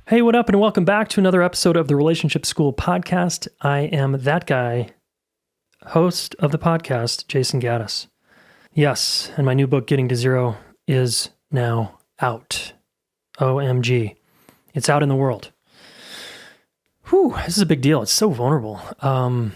Hey, what up, and welcome back to another episode of the Relationship School podcast. I am that guy, host of the podcast, Jayson Gaddis. Yes, and my new book, Getting to Zero, is now out. OMG. It's out in the world. Whew, this is a big deal. It's so vulnerable. To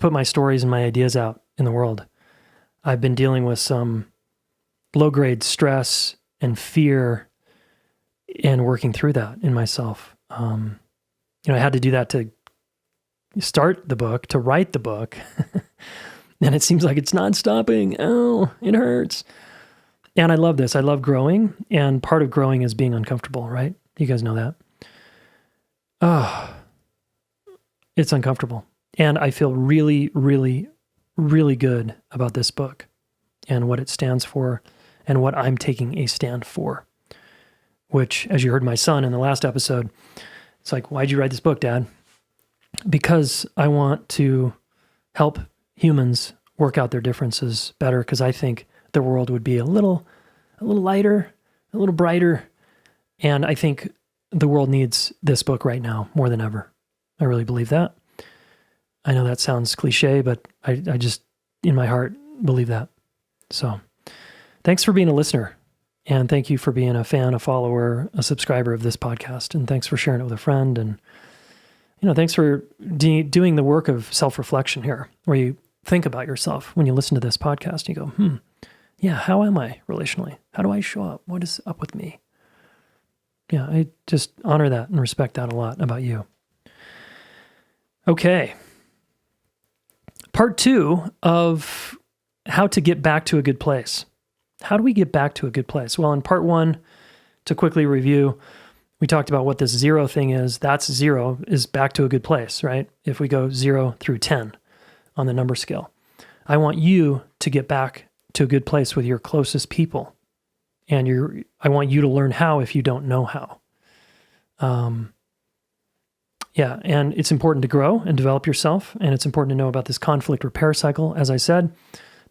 put my stories and my ideas out in the world. I've been dealing with some low-grade stress and fear and working through that in myself. I had to do that to start the book, to write the book. And it seems like it's not stopping. Oh, it hurts. And I love this. I love growing. And part of growing is being uncomfortable, right? You guys know that. Oh, it's uncomfortable. And I feel really, really, really good about this book and what it stands for and what I'm taking a stand for. Which, as you heard my son in the last episode, it's like, why'd you write this book, Dad? Because I want to help humans work out their differences better, because I think the world would be a little lighter, a little brighter, and I think the world needs this book right now more than ever. I really believe that. I know that sounds cliche, but I just, in my heart, believe that. So, thanks for being a listener. And thank you for being a fan, a follower, a subscriber of this podcast. And thanks for sharing it with a friend. And, thanks for doing the work of self-reflection here, where you think about yourself when you listen to this podcast. You go, yeah, how am I relationally? How do I show up? What is up with me? Yeah, I just honor that and respect that a lot about you. Okay. Part 2 of how to get back to a good place. How do we get back to a good place? Well, in part 1, to quickly review, we talked about what this 0 thing is. That's 0 is back to a good place, right? If we go 0 through 10 on the number scale. I want you to get back to a good place with your closest people. And I want you to learn how if you don't know how. And it's important to grow and develop yourself. And it's important to know about this conflict repair cycle, as I said.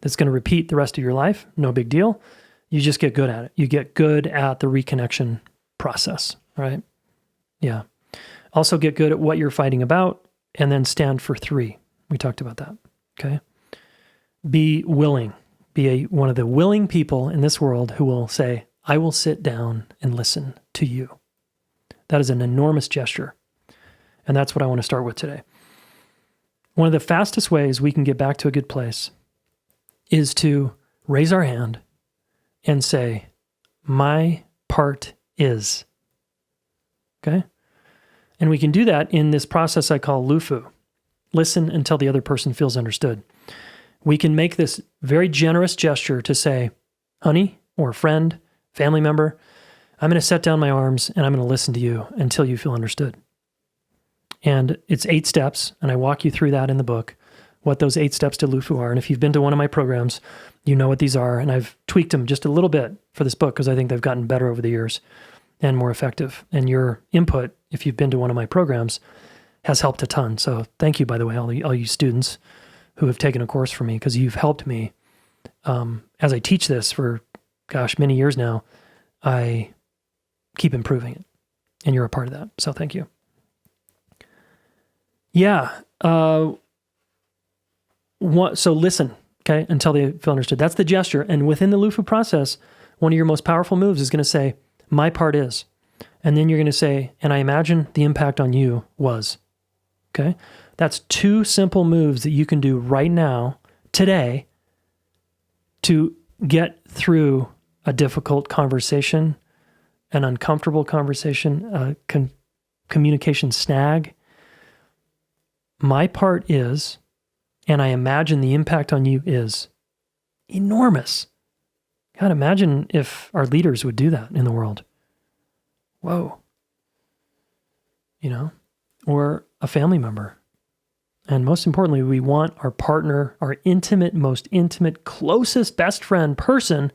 That's going to repeat the rest of your life. No big deal. You just get good at it. You get good at the reconnection process, right? Yeah. Also get good at what you're fighting about, and then stand for 3. We talked about that, okay? Be willing. Be one of the willing people in this world who will say, I will sit down and listen to you. That is an enormous gesture. And that's what I want to start with today. One of the fastest ways we can get back to a good place is to raise our hand and say, my part is. Okay? And we can do that in this process I call LUFU. Listen until the other person feels understood. We can make this very generous gesture to say, honey, or friend, family member, I'm going to set down my arms and I'm going to listen to you until you feel understood. And it's 8 steps, and I walk you through that in the book, what those 8 steps to LUFU are. And if you've been to one of my programs, you know what these are. And I've tweaked them just a little bit for this book because I think they've gotten better over the years and more effective. And your input, if you've been to one of my programs, has helped a ton. So thank you, by the way, all you students who have taken a course from me, because you've helped me. As I teach this for, many years now, I keep improving it. And you're a part of that. So thank you. Yeah. So listen, okay, until they feel understood. That's the gesture. And within the LUFU process, one of your most powerful moves is going to say, my part is. And then you're going to say, and I imagine the impact on you was. Okay? That's 2 simple moves that you can do right now, today, to get through a difficult conversation, an uncomfortable conversation, a communication snag. My part is, and I imagine the impact on you is enormous. God, imagine if our leaders would do that in the world. Whoa. Or a family member. And most importantly, we want our partner, our most intimate, closest best friend person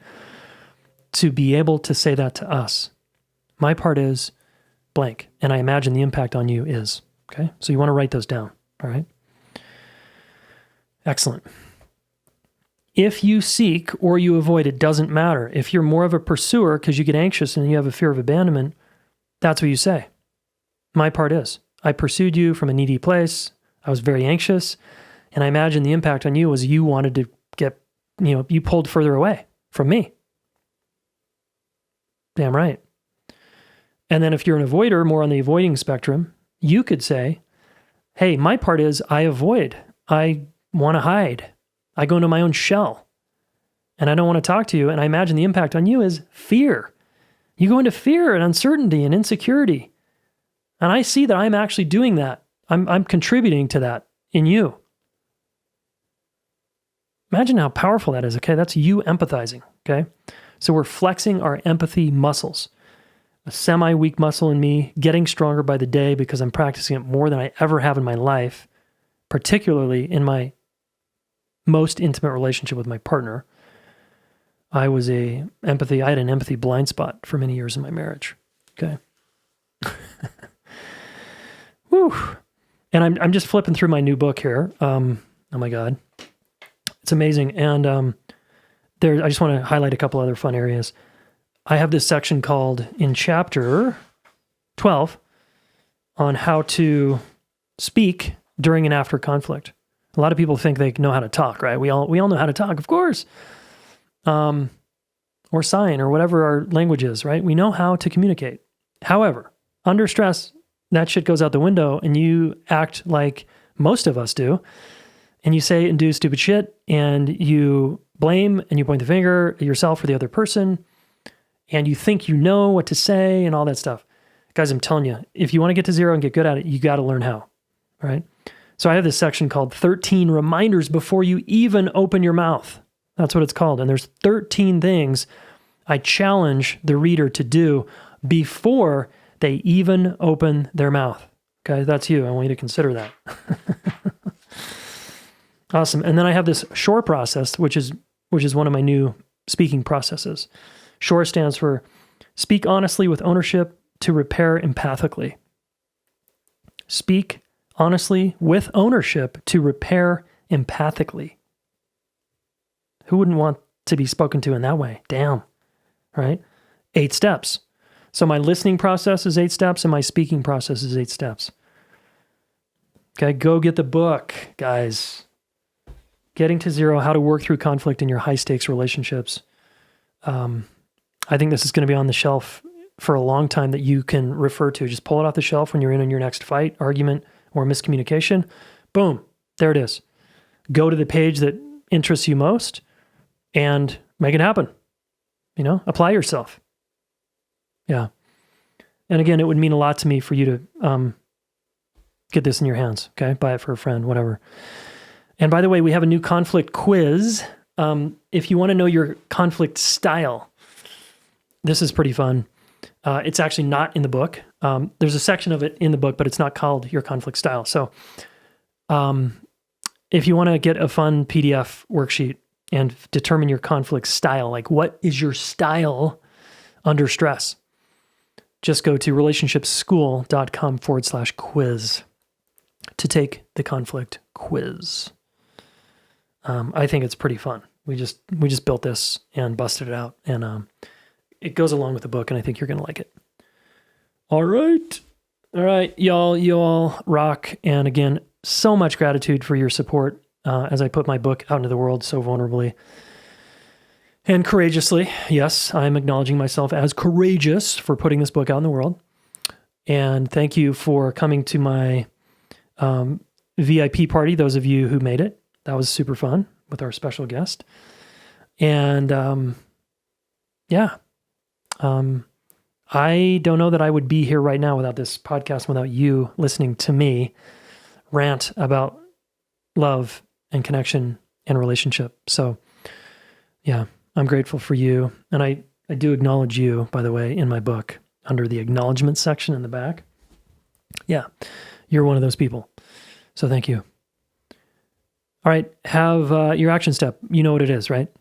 to be able to say that to us. My part is blank, and I imagine the impact on you is. Okay? So you want to write those down. All right? Excellent. If you seek or you avoid, it doesn't matter. If you're more of a pursuer because you get anxious and you have a fear of abandonment, That's what you say. My part is, I pursued you from a needy place. I was very anxious. And I imagine the impact on you was you wanted to get, you pulled further away from me. Damn right. And then if you're an avoider, more on the avoiding spectrum, you could say, hey, my part is I avoid. I want to hide. I go into my own shell. And I don't want to talk to you. And I imagine the impact on you is fear. You go into fear and uncertainty and insecurity. And I see that I'm actually doing that. I'm contributing to that in you. Imagine how powerful that is, okay? That's you empathizing, okay? So we're flexing our empathy muscles. A semi-weak muscle in me, getting stronger by the day because I'm practicing it more than I ever have in my life, particularly in my most intimate relationship with my partner. I had an empathy blind spot for many years in my marriage, okay? Whew. And I'm just flipping through my new book here. Oh my God. It's amazing. And I just want to highlight a couple other fun areas. I have this section called in chapter 12 on how to speak during and after conflict. A lot of people think they know how to talk, right? We all know how to talk, of course. Or sign or whatever our language is, right? We know how to communicate. However, under stress, that shit goes out the window and you act like most of us do. And you say and do stupid shit and you blame and you point the finger at yourself or the other person. And you think you know what to say and all that stuff. Guys, I'm telling you, if you want to get to zero and get good at it, you got to learn how, all right? So I have this section called 13 reminders before you even open your mouth. That's what it's called. And there's 13 things I challenge the reader to do before they even open their mouth. Okay, that's you. I want you to consider that. Awesome. And then I have this SHORE process, which is one of my new speaking processes. SHORE stands for speak honestly with ownership to repair empathically. Speak honestly with ownership to repair empathically. Who wouldn't want to be spoken to in that way? Damn. Right? 8 steps. So my listening process is 8 steps and my speaking process is 8 steps. Okay, go get the book, guys. Getting to Zero, How to Work Through Conflict in Your High-Stakes Relationships. I think this is going to be on the shelf for a long time that you can refer to. Just pull it off the shelf when you're in your next fight, argument, or miscommunication. Boom, there it is. Go to the page that interests you most and make it happen. Apply yourself. Yeah. And again, it would mean a lot to me for you to get this in your hands, okay? Buy it for a friend, whatever. And by the way, we have a new conflict quiz. If you want to know your conflict style, this is pretty fun. It's actually not in the book. There's a section of it in the book, but it's not called your conflict style. So if you want to get a fun PDF worksheet and determine your conflict style, like what is your style under stress, just go to relationshipschool.com/quiz to take the conflict quiz. I think it's pretty fun. We just built this and busted it out, and it goes along with the book, and I think you're going to like it. All right, y'all, you all rock. And again, so much gratitude for your support as I put my book out into the world so vulnerably and courageously. Yes, I'm acknowledging myself as courageous for putting this book out in the world. And thank you for coming to my VIP party, those of you who made it. That was super fun with our special guest. And I don't know that I would be here right now without this podcast, without you listening to me rant about love and connection and relationship. So yeah, I'm grateful for you. And I do acknowledge you, by the way, in my book under the acknowledgement section in the back. Yeah, you're one of those people. So thank you. All right, have your action step. You know what it is, right?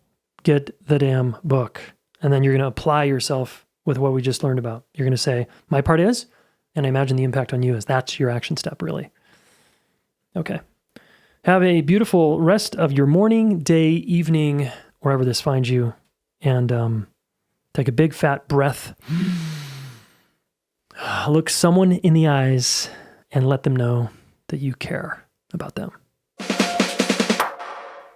Get the damn book. And then you're going to apply yourself with what we just learned about. You're going to say, my part is, and I imagine the impact on you is. That's your action step, really. Okay. Have a beautiful rest of your morning, day, evening, wherever this finds you. And take a big fat breath. Look someone in the eyes and let them know that you care about them.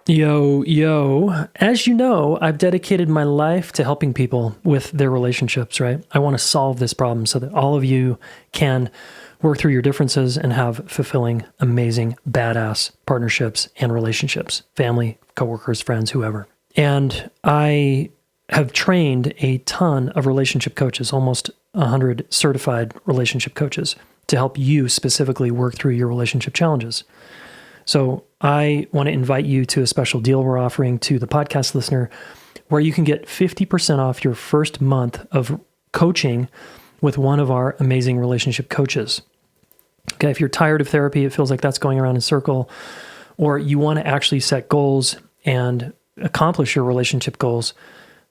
Yo. As you know, I've dedicated my life to helping people with their relationships, right? I want to solve this problem so that all of you can work through your differences and have fulfilling, amazing, badass partnerships and relationships, family, coworkers, friends, whoever. And I have trained a ton of relationship coaches, almost 100 certified relationship coaches, to help you specifically work through your relationship challenges. So I want to invite you to a special deal we're offering to the podcast listener where you can get 50% off your first month of coaching with one of our amazing relationship coaches. Okay, if you're tired of therapy, it feels like that's going around in a circle, or you want to actually set goals and accomplish your relationship goals,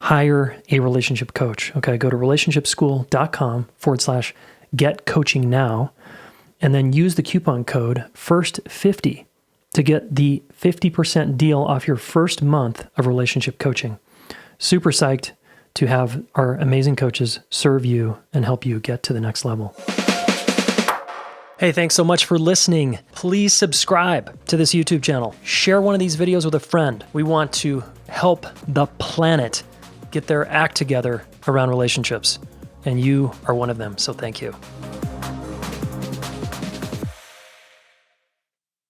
hire a relationship coach. Okay, go to relationshipschool.com/get-coaching-now, and then use the coupon code FIRST50 to get the 50% deal off your first month of relationship coaching. Super psyched to have our amazing coaches serve you and help you get to the next level. Hey, thanks so much for listening. Please subscribe to this YouTube channel. Share one of these videos with a friend. We want to help the planet get their act together around relationships, and you are one of them, so thank you.